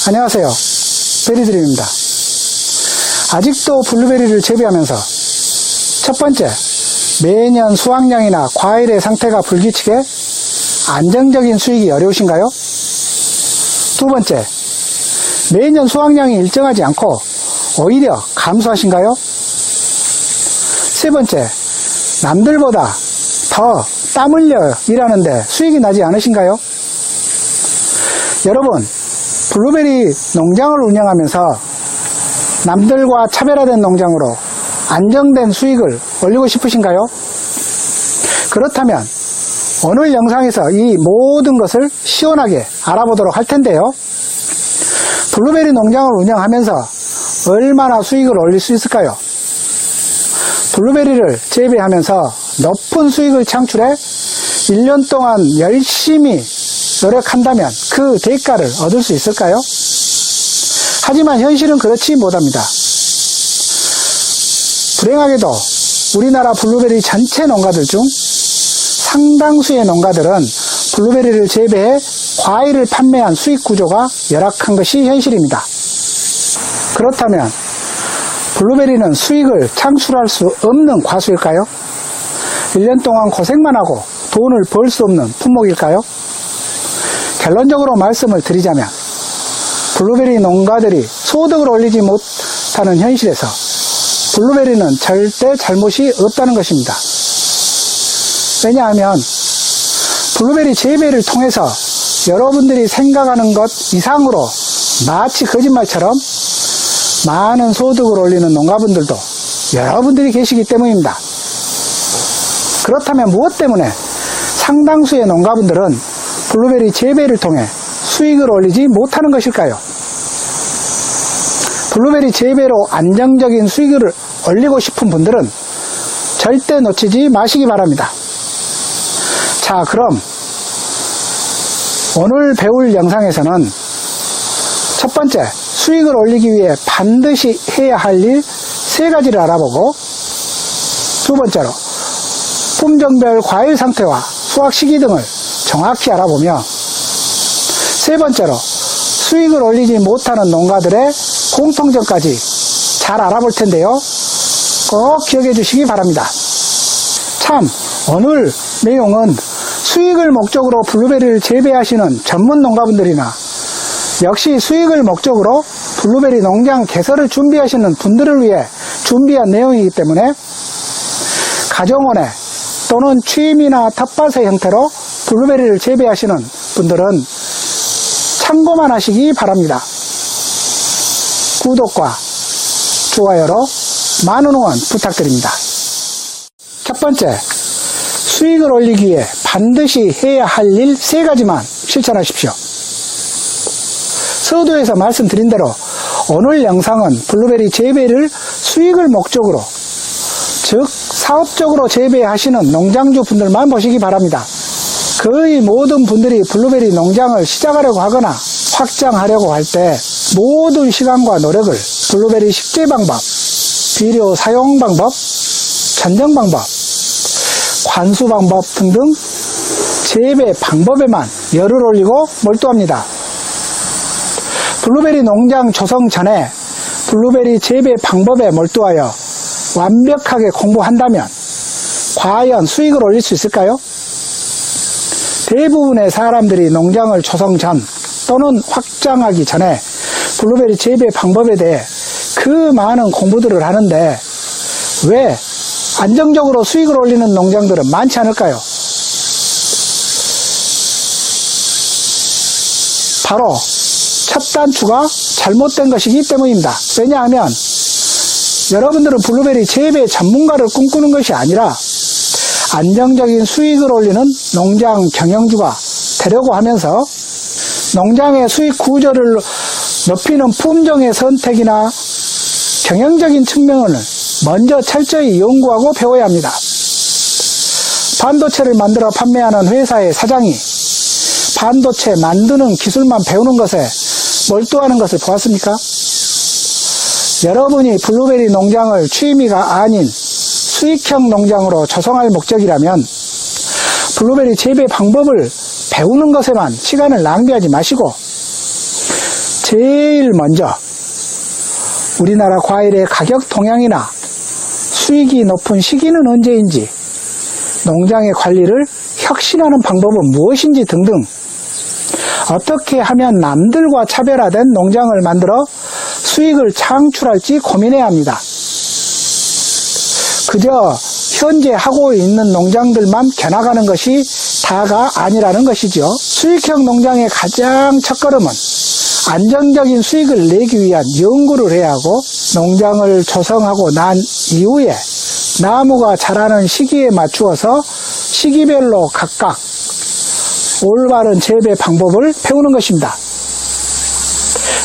안녕하세요, 베리드림입니다. 아직도 블루베리를 재배하면서 첫 번째, 매년 수확량이나 과일의 상태가 불규칙해 안정적인 수익이 어려우신가요? 두 번째, 매년 수확량이 일정하지 않고 오히려 감소하신가요? 세 번째, 남들보다 더 땀 흘려 일하는데 수익이 나지 않으신가요? 여러분, 블루베리 농장을 운영하면서 남들과 차별화된 농장으로 안정된 수익을 올리고 싶으신가요? 그렇다면 오늘 영상에서 이 모든 것을 시원하게 알아보도록 할 텐데요. 블루베리 농장을 운영하면서 얼마나 수익을 올릴 수 있을까요? 블루베리를 재배하면서 높은 수익을 창출해 1년 동안 열심히 노력한다면 그 대가를 얻을 수 있을까요? 하지만 현실은 그렇지 못합니다. 불행하게도 우리나라 블루베리 전체 농가들 중 상당수의 농가들은 블루베리를 재배해 과일을 판매한 수익 구조가 열악한 것이 현실입니다. 그렇다면 블루베리는 수익을 창출할 수 없는 과수일까요? 1년 동안 고생만 하고 돈을 벌 수 없는 품목일까요? 결론적으로 말씀을 드리자면 블루베리 농가들이 소득을 올리지 못하는 현실에서 블루베리는 절대 잘못이 없다는 것입니다. 왜냐하면 블루베리 재배를 통해서 여러분들이 생각하는 것 이상으로 마치 거짓말처럼 많은 소득을 올리는 농가분들도 여러분들이 계시기 때문입니다. 그렇다면 무엇 때문에 상당수의 농가분들은 블루베리 재배를 통해 수익을 올리지 못하는 것일까요? 블루베리 재배로 안정적인 수익을 올리고 싶은 분들은 절대 놓치지 마시기 바랍니다. 자, 그럼 오늘 배울 영상에서는 첫 번째, 수익을 올리기 위해 반드시 해야 할 일 3가지를 알아보고, 두 번째로 품종별 과일 상태와 수확 시기 등을 정확히 알아보며, 세 번째로 수익을 올리지 못하는 농가들의 공통점까지 잘 알아볼 텐데요. 꼭 기억해 주시기 바랍니다. 참, 오늘 내용은 수익을 목적으로 블루베리를 재배하시는 전문 농가분들이나 역시 수익을 목적으로 블루베리 농장 개설을 준비하시는 분들을 위해 준비한 내용이기 때문에 가정원에 또는 취미나 텃밭의 형태로 블루베리를 재배하시는 분들은 참고만 하시기 바랍니다. 구독과 좋아요로 많은 응원 부탁드립니다. 첫 번째, 수익을 올리기 위해 반드시 해야 할 일 3가지만 실천하십시오. 서두에서 말씀드린 대로 오늘 영상은 블루베리 재배를 수익을 목적으로, 즉 사업적으로 재배하시는 농장주 분들만 보시기 바랍니다. 거의 모든 분들이 블루베리 농장을 시작하려고 하거나 확장하려고 할 때 모든 시간과 노력을 블루베리 식재 방법, 비료 사용 방법, 전정 방법, 관수 방법 등등 재배 방법에만 열을 올리고 몰두합니다. 블루베리 농장 조성 전에 블루베리 재배 방법에 몰두하여 완벽하게 공부한다면 과연 수익을 올릴 수 있을까요? 대부분의 사람들이 농장을 조성 전 또는 확장하기 전에 블루베리 재배 방법에 대해 그 많은 공부들을 하는데 왜 안정적으로 수익을 올리는 농장들은 많지 않을까요? 바로 첫 단추가 잘못된 것이기 때문입니다. 왜냐하면 여러분들은 블루베리 재배 전문가를 꿈꾸는 것이 아니라 안정적인 수익을 올리는 농장 경영주가 되려고 하면서 농장의 수익 구조를 높이는 품종의 선택이나 경영적인 측면을 먼저 철저히 연구하고 배워야 합니다. 반도체를 만들어 판매하는 회사의 사장이 반도체 만드는 기술만 배우는 것에 몰두하는 것을 보았습니까? 여러분이 블루베리 농장을 취미가 아닌 수익형 농장으로 조성할 목적이라면 블루베리 재배 방법을 배우는 것에만 시간을 낭비하지 마시고 제일 먼저 우리나라 과일의 가격 동향이나 수익이 높은 시기는 언제인지, 농장의 관리를 혁신하는 방법은 무엇인지 등등, 어떻게 하면 남들과 차별화된 농장을 만들어 수익을 창출할지 고민해야 합니다. 그저 현재 하고 있는 농장들만 겨나가는 것이 다가 아니라는 것이죠. 수익형 농장의 가장 첫걸음은 안정적인 수익을 내기 위한 연구를 해야 하고, 농장을 조성하고 난 이후에 나무가 자라는 시기에 맞추어서 시기별로 각각 올바른 재배 방법을 배우는 것입니다.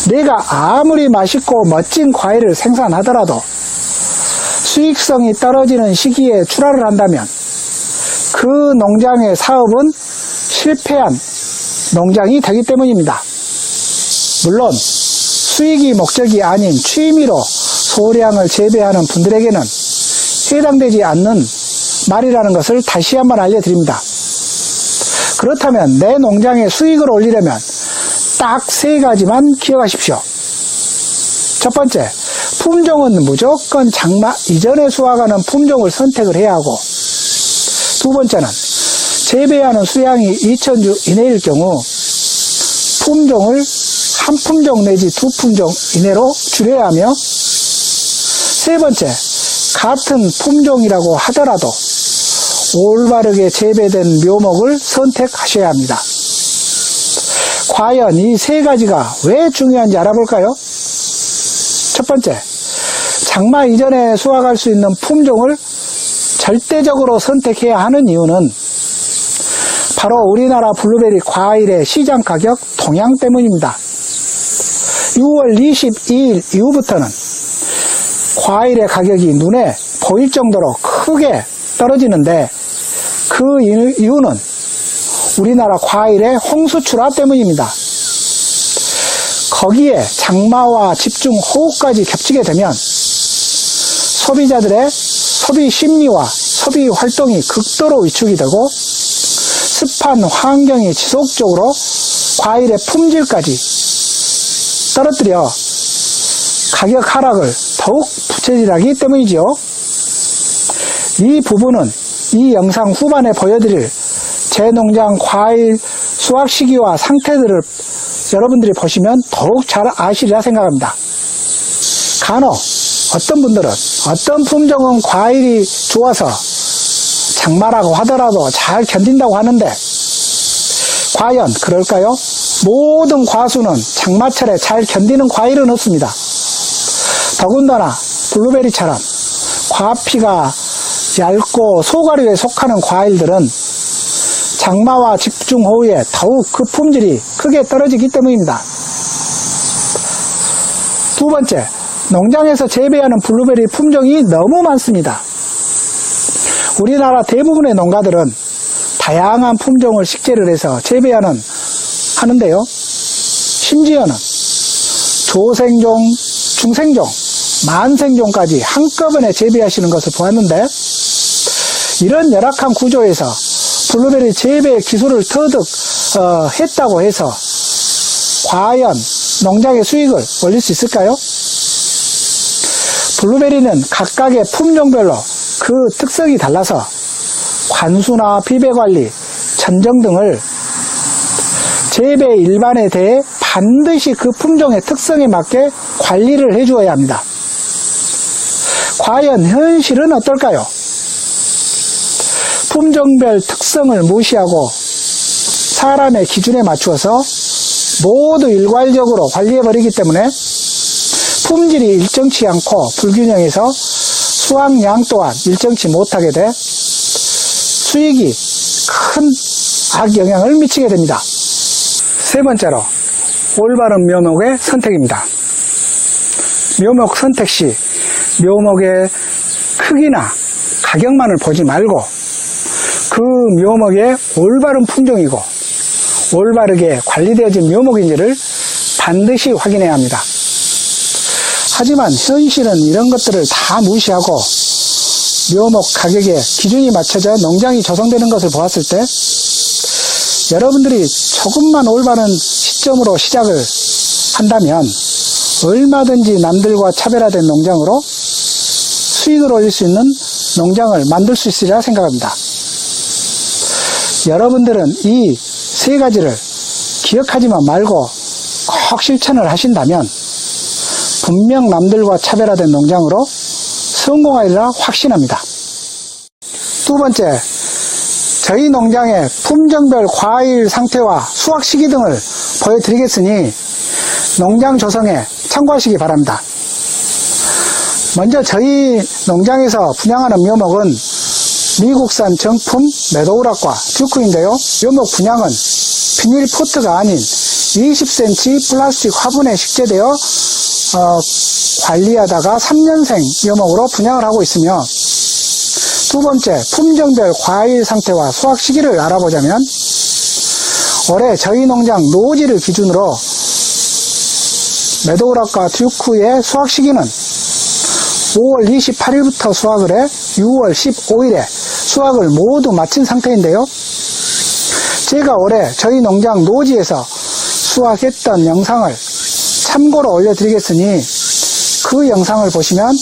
내가 아무리 맛있고 멋진 과일을 생산하더라도 수익성이 떨어지는 시기에 출하를 한다면 그 농장의 사업은 실패한 농장이 되기 때문입니다. 물론 수익이 목적이 아닌 취미로 소량을 재배하는 분들에게는 해당되지 않는 말이라는 것을 다시 한번 알려드립니다. 그렇다면 내 농장의 수익을 올리려면 딱 3가지만 기억하십시오. 첫 번째, 품종은 무조건 장마 이전에 수확하는 품종을 선택을 해야 하고, 두 번째는 재배하는 수량이 2000주 이내일 경우 품종을 한 품종 내지 2품종 이내로 줄여야 하며, 세 번째, 같은 품종이라고 하더라도 올바르게 재배된 묘목을 선택하셔야 합니다. 과연 이 3가지가 왜 중요한지 알아볼까요? 첫 번째, 장마 이전에 수확할 수 있는 품종을 절대적으로 선택해야 하는 이유는 바로 우리나라 블루베리 과일의 시장 가격 동향 때문입니다. 6월 22일 이후부터는 과일의 가격이 눈에 보일 정도로 크게 떨어지는데, 그 이유는 우리나라 과일의 홍수출하 때문입니다. 거기에 장마와 집중호우까지 겹치게 되면 소비자들의 소비 심리와 소비 활동이 극도로 위축이 되고, 습한 환경이 지속적으로 과일의 품질까지 떨어뜨려 가격 하락을 더욱 부채질하기 때문이지요. 이 부분은 이 영상 후반에 보여드릴 제 농장 과일 수확 시기와 상태들을 여러분들이 보시면 더욱 잘 아시리라 생각합니다. 간혹 어떤 분들은 어떤 품종은 과일이 좋아서 장마라고 하더라도 잘 견딘다고 하는데, 과연 그럴까요? 모든 과수는 장마철에 잘 견디는 과일은 없습니다. 더군다나 블루베리처럼 과피가 얇고 소가류에 속하는 과일들은 장마와 집중호우에 더욱 그 품질이 크게 떨어지기 때문입니다. 두 번째, 농장에서 재배하는 블루베리 품종이 너무 많습니다. 우리나라 대부분의 농가들은 다양한 품종을 식재를 해서 하는데요. 심지어는 조생종, 중생종, 만생종까지 한꺼번에 재배하시는 것을 보았는데, 이런 열악한 구조에서 블루베리 재배 기술을 터득 했다고 해서 과연 농장의 수익을 올릴 수 있을까요? 블루베리는 각각의 품종별로 그 특성이 달라서 관수나 비배관리, 천정 등을 재배 일반에 대해 반드시 그 품종의 특성에 맞게 관리를 해주어야 합니다. 과연 현실은 어떨까요? 품종별 특성을 무시하고 사람의 기준에 맞추어서 모두 일괄적으로 관리해버리기 때문에 품질이 일정치 않고 불균형해서 수확량 또한 일정치 못하게 돼 수익이 큰 악영향을 미치게 됩니다. 세 번째로, 올바른 묘목의 선택입니다. 묘목 선택 시 묘목의 크기나 가격만을 보지 말고 그 묘목의 올바른 품종이고 올바르게 관리되어진 묘목인지를 반드시 확인해야 합니다. 하지만 현실은 이런 것들을 다 무시하고 묘목 가격에 기준이 맞춰져 농장이 조성되는 것을 보았을 때, 여러분들이 조금만 올바른 시점으로 시작을 한다면 얼마든지 남들과 차별화된 농장으로 수익을 올릴 수 있는 농장을 만들 수 있으리라 생각합니다. 여러분들은 이 세 가지를 기억하지만 말고 꼭 실천을 하신다면 분명 남들과 차별화된 농장으로 성공하리라 확신합니다. 두 번째, 저희 농장의 품종별 과일 상태와 수확 시기 등을 보여드리겠으니 농장 조성에 참고하시기 바랍니다. 먼저 저희 농장에서 분양하는 묘목은 미국산 정품 메도우락과 듀크인데요. 묘목 분양은 비닐 포트가 아닌 20cm 플라스틱 화분에 식재되어 관리하다가 3년생 묘목으로 분양을 하고 있으며, 두 번째, 품종별 과일 상태와 수확 시기를 알아보자면 올해 저희 농장 노지를 기준으로 메도우락과 듀크의 수확 시기는 5월 28일부터 수확을 해 6월 15일에 수확을 모두 마친 상태인데요. 제가 올해 저희 농장 노지에서 수확했던 영상을 참고로 올려드리겠으니 그 영상을 보시면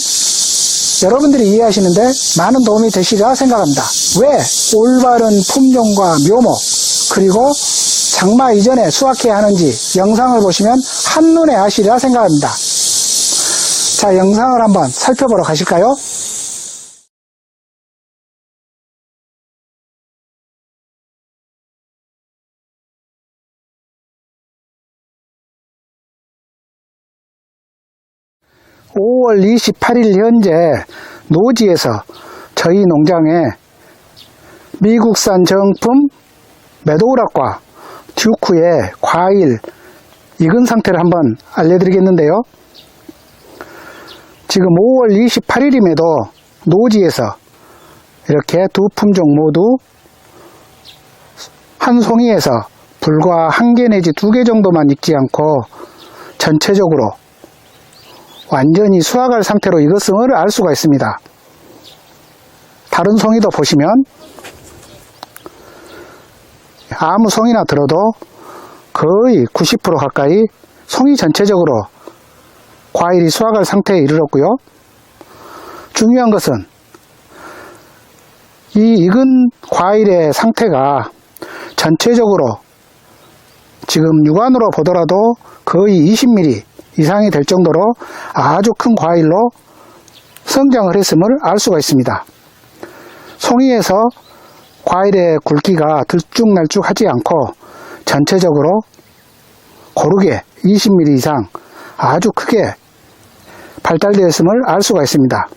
여러분들이 이해하시는데 많은 도움이 되시리라 생각합니다. 왜 올바른 품종과 묘목 그리고 장마 이전에 수확해야 하는지 영상을 보시면 한눈에 아시리라 생각합니다. 자, 영상을 한번 살펴보러 가실까요? (5월 28일) 현재 노지에서 저희 농장에 미국산 정품 메도우락과 듀크의 과일 익은 상태를 한번 알려드리겠는데요. 지금 5월 28일임에도 노지에서 이렇게 두 품종 모두 한 송이에서 불과 1개 내지 2개 정도만 익지 않고 전체적으로 완전히 수확할 상태로 익었음을 알 수가 있습니다. 다른 송이도 보시면 아무 송이나 들어도 거의 90% 가까이 송이 전체적으로 과일이 수확할 상태에 이르렀고요. 중요한 것은 이 익은 과일의 상태가 전체적으로 지금 육안으로 보더라도 거의 20mm 이상이 될 정도로 아주 큰 과일로 성장을 했음을 알 수가 있습니다. 송이에서 과일의 굵기가 들쭉날쭉하지 않고 전체적으로 고르게 20mm 이상 아주 크게 발달되었음을 알 수가 있습니다.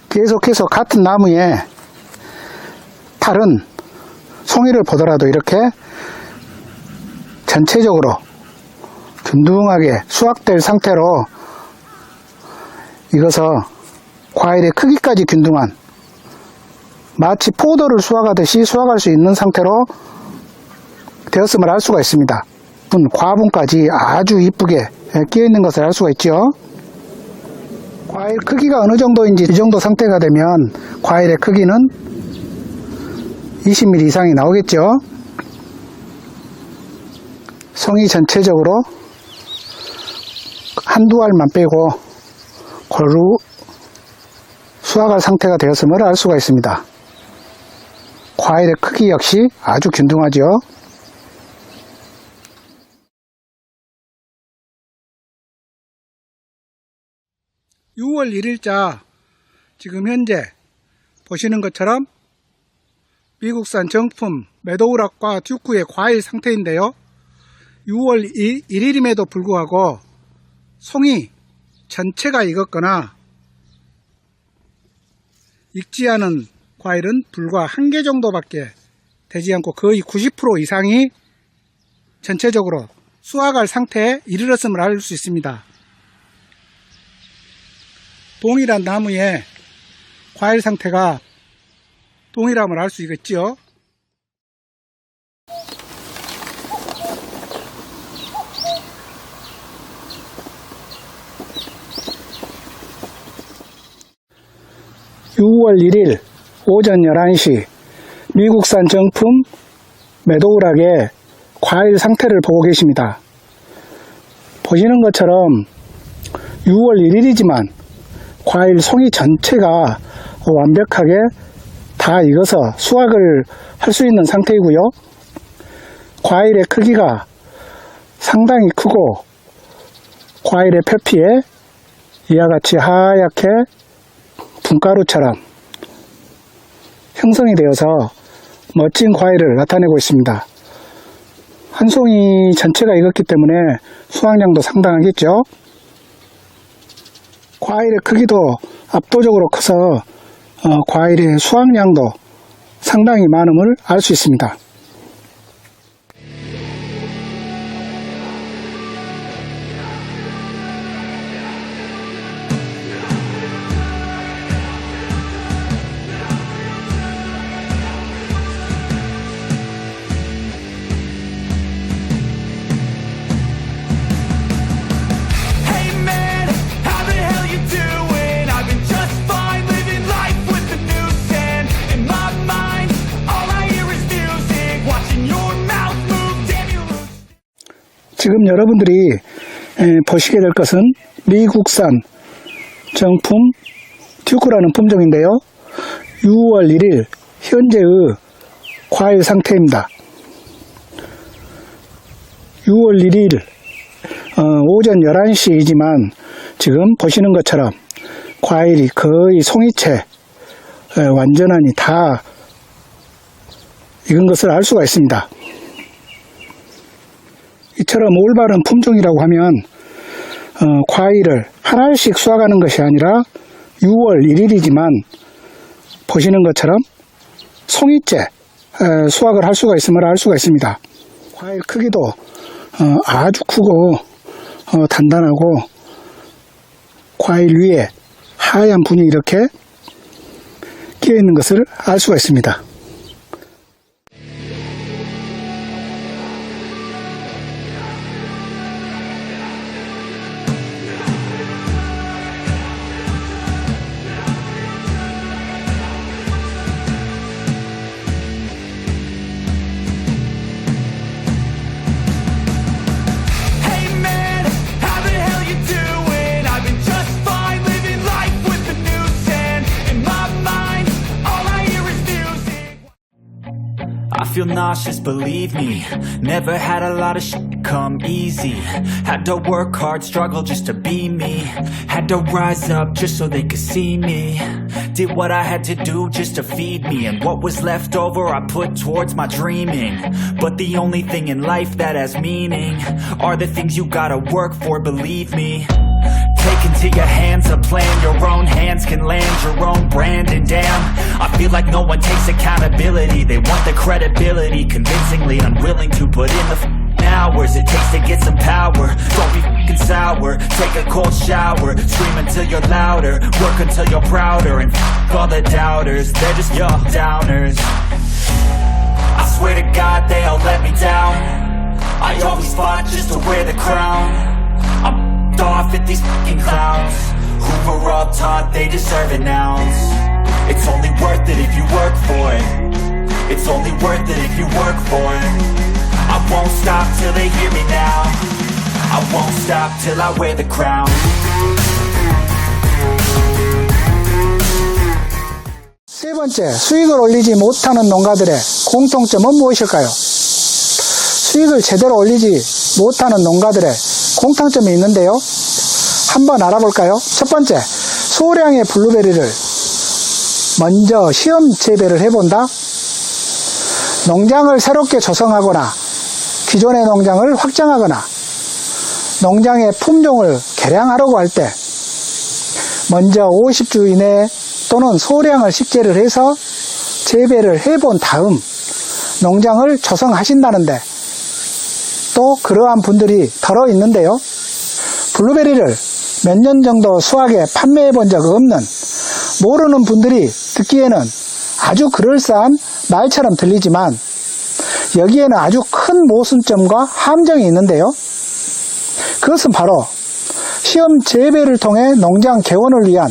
계속해서 같은 나무에 다른 송이를 보더라도 이렇게 전체적으로 균등하게 수확될 상태로 익어서 과일의 크기까지 균등한, 마치 포도를 수확하듯이 수확할 수 있는 상태로 되었음을 알 수가 있습니다. 과분까지 아주 이쁘게 끼어 있는 것을 알 수가 있죠. 과일 크기가 어느 정도인지 이 정도 상태가 되면 과일의 크기는 20mm 이상이 나오겠죠. 송이 전체적으로 한두 알만 빼고 고루 수확할 상태가 되었음을 알 수가 있습니다. 과일의 크기 역시 아주 균등하죠. (6월 1일자) 지금 현재 보시는 것처럼 미국산 정품 메도우락과 듀크의 과일 상태인데요. 6월 1일임에도 불구하고 송이 전체가 익었거나 익지 않은 과일은 불과 1개 정도밖에 되지 않고 거의 90% 이상이 전체적으로 수확할 상태에 이르렀음을 알 수 있습니다. 동일한 나무의 과일 상태가 동일함을 알 수 있겠지요. (6월 1일) 오전 11시 미국산 정품 메도우락의 과일 상태를 보고 계십니다. 보시는 것처럼 6월 1일이지만 과일 송이 전체가 완벽하게 다 익어서 수확을 할 수 있는 상태이고요. 과일의 크기가 상당히 크고 과일의 표피에 이와 같이 하얗게 분가루처럼 형성이 되어서 멋진 과일을 나타내고 있습니다. 한 송이 전체가 익었기 때문에 수확량도 상당하겠죠. 과일의 크기도 압도적으로 커서 과일의 수확량도 상당히 많음을 알 수 있습니다. 지금 여러분들이 보시게 될 것은 미국산 정품 듀크라는 품종인데요. 6월 1일 현재의 과일 상태입니다. 6월 1일 오전 11시이지만 지금 보시는 것처럼 과일이 거의 송이채 완전히 다 익은 것을 알 수가 있습니다. 이처럼 올바른 품종이라고 하면 과일을 하나씩 수확하는 것이 아니라 6월 1일이지만 보시는 것처럼 송이째 수확을 할 수가 있음을 알 수가 있습니다. 과일 크기도 아주 크고 단단하고 과일 위에 하얀 분이 이렇게 끼어 있는 것을 알 수가 있습니다. I feel nauseous, believe me. Never had a lot of shit come easy. Had to work hard, struggle just to be me. Had to rise up just so they could see me. Did what I had to do just to feed me. And what was left over I put towards my dreaming. But the only thing in life that has meaning are the things you gotta work for, believe me. Take into your hands a plan. Your own hands can land your own brand. And damn, I feel like no one takes accountability. They want the credibility, convincingly unwilling to put in the hours it takes to get some power. Don't be f***ing sour. Take a cold shower. Scream until you're louder. Work until you're prouder. And f*** all the doubters, they're just your downers. I swear to God they all let me down. I always fought just to wear the crown. I'm off at these fucking clowns who were all taught they deserve an ounce. It's only worth it if you work for it. It's only worth it if you work for it. I won't stop till they hear me now. I won't stop till I wear the crown. 세 번째, 수익을 올리지 못하는 농가들의 공통점은 무엇일까요? 수익을 제대로 올리지 못하는 농가들의 공통점이 있는데요. 한번 알아볼까요? 첫 번째, 소량의 블루베리를 먼저 시험 재배를 해본다. 농장을 새롭게 조성하거나 기존의 농장을 확장하거나 농장의 품종을 개량하려고 할 때 먼저 50주 이내 또는 소량을 식재를 해서 재배를 해본 다음 농장을 조성하신다는데 또 그러한 분들이 덜어 있는데요. 블루베리를 몇 년 정도 수확해 판매해 본 적 없는 모르는 분들이 듣기에는 아주 그럴싸한 말처럼 들리지만 여기에는 아주 큰 모순점과 함정이 있는데요. 그것은 바로 시험 재배를 통해 농장 개원을 위한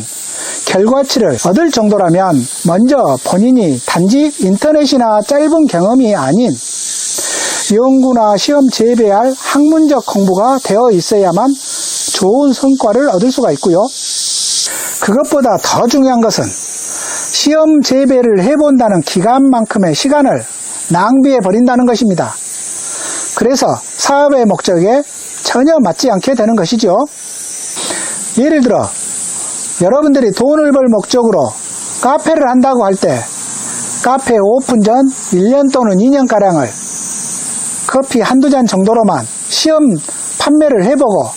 결과치를 얻을 정도라면 먼저 본인이 단지 인터넷이나 짧은 경험이 아닌 연구나 시험 재배할 학문적 공부가 되어 있어야만 좋은 성과를 얻을 수가 있고요. 그것보다 더 중요한 것은 시험 재배를 해본다는 기간만큼의 시간을 낭비해 버린다는 것입니다. 그래서 사업의 목적에 전혀 맞지 않게 되는 것이죠. 예를 들어 여러분들이 돈을 벌 목적으로 카페를 한다고 할 때 카페 오픈 전 1년 또는 2년가량을 커피 한두 잔 정도로만 시험 판매를 해보고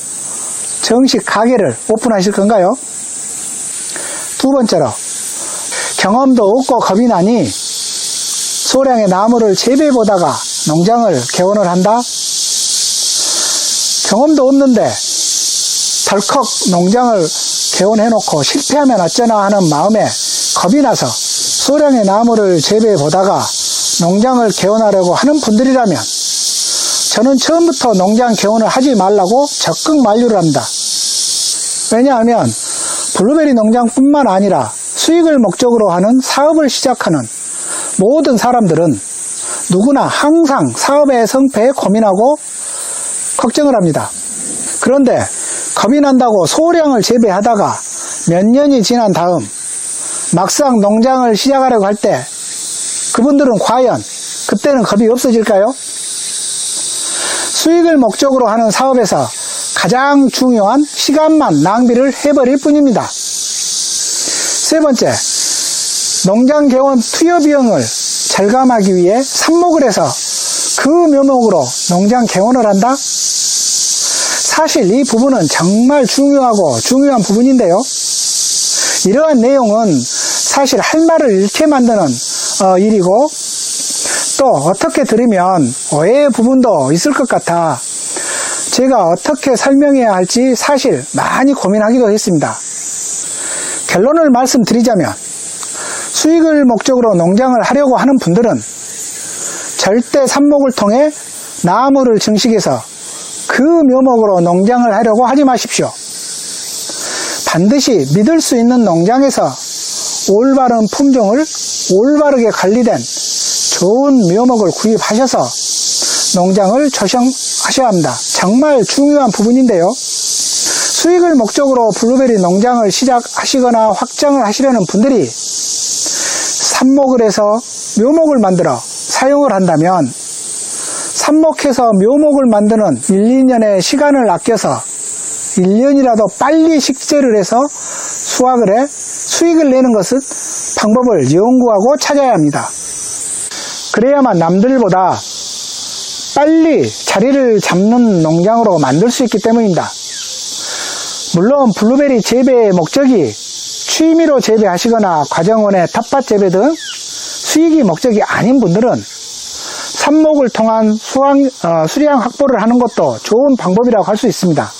정식 가게를 오픈하실 건가요? 두 번째로 경험도 없고 겁이 나니 소량의 나무를 재배해보다가 농장을 개원을 한다? 경험도 없는데 덜컥 농장을 개원해놓고 실패하면 어쩌나 하는 마음에 겁이 나서 소량의 나무를 재배해보다가 농장을 개원하려고 하는 분들이라면 저는 처음부터 농장 개원을 하지 말라고 적극 만류를 합니다. 왜냐하면 블루베리 농장뿐만 아니라 수익을 목적으로 하는 사업을 시작하는 모든 사람들은 누구나 항상 사업의 성패에 고민하고 걱정을 합니다. 그런데 겁이 난다고 소량을 재배하다가 몇 년이 지난 다음 막상 농장을 시작하려고 할 때 그분들은 과연 그때는 겁이 없어질까요? 수익을 목적으로 하는 사업에서 가장 중요한 시간만 낭비를 해버릴 뿐입니다. 세 번째, 농장 개원 투여 비용을 절감하기 위해 삽목을 해서 그 묘목으로 농장 개원을 한다? 사실 이 부분은 정말 중요한 부분인데요. 이러한 내용은 사실 할 말을 잃게 만드는 일이고 또 어떻게 들으면 오해의 부분도 있을 것 같아 제가 어떻게 설명해야 할지 사실 많이 고민하기도 했습니다. 결론을 말씀드리자면 수익을 목적으로 농장을 하려고 하는 분들은 절대 삽목을 통해 나무를 증식해서 그 묘목으로 농장을 하려고 하지 마십시오. 반드시 믿을 수 있는 농장에서 올바른 품종을 올바르게 관리된 좋은 묘목을 구입하셔서 농장을 조성하셔야 합니다. 정말 중요한 부분인데요. 수익을 목적으로 블루베리 농장을 시작하시거나 확장을 하시려는 분들이 삽목을 해서 묘목을 만들어 사용을 한다면 삽목해서 묘목을 만드는 1, 2년의 시간을 아껴서 1년이라도 빨리 식재를 해서 수확을 해 수익을 내는 것은 방법을 연구하고 찾아야 합니다. 그래야만 남들보다 빨리 자리를 잡는 농장으로 만들 수 있기 때문입니다. 물론 블루베리 재배의 목적이 취미로 재배하시거나 과정원의 텃밭 재배 등 수익이 목적이 아닌 분들은 삽목을 통한 수량 확보를 하는 것도 좋은 방법이라고 할 수 있습니다.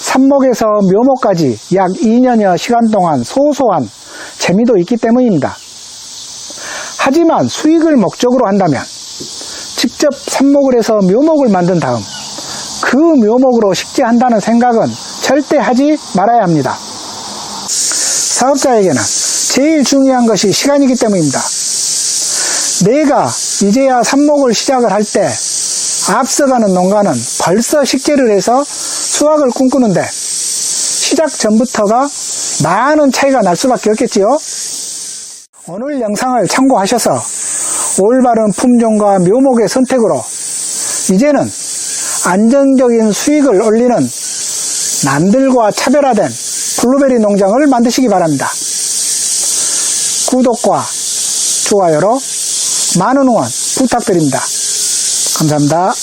삽목에서 묘목까지 약 2년여 시간 동안 소소한 재미도 있기 때문입니다. 하지만 수익을 목적으로 한다면 직접 삽목을 해서 묘목을 만든 다음 그 묘목으로 식재한다는 생각은 절대 하지 말아야 합니다. 사업자에게는 제일 중요한 것이 시간이기 때문입니다. 내가 이제야 삽목을 시작을 할 때 앞서가는 농가는 벌써 식재를 해서 수확을 꿈꾸는데 시작 전부터가 많은 차이가 날 수밖에 없겠지요. 오늘 영상을 참고하셔서 올바른 품종과 묘목의 선택으로 이제는 안정적인 수익을 올리는 남들과 차별화된 블루베리 농장을 만드시기 바랍니다. 구독과 좋아요로 많은 응원 부탁드립니다. 감사합니다.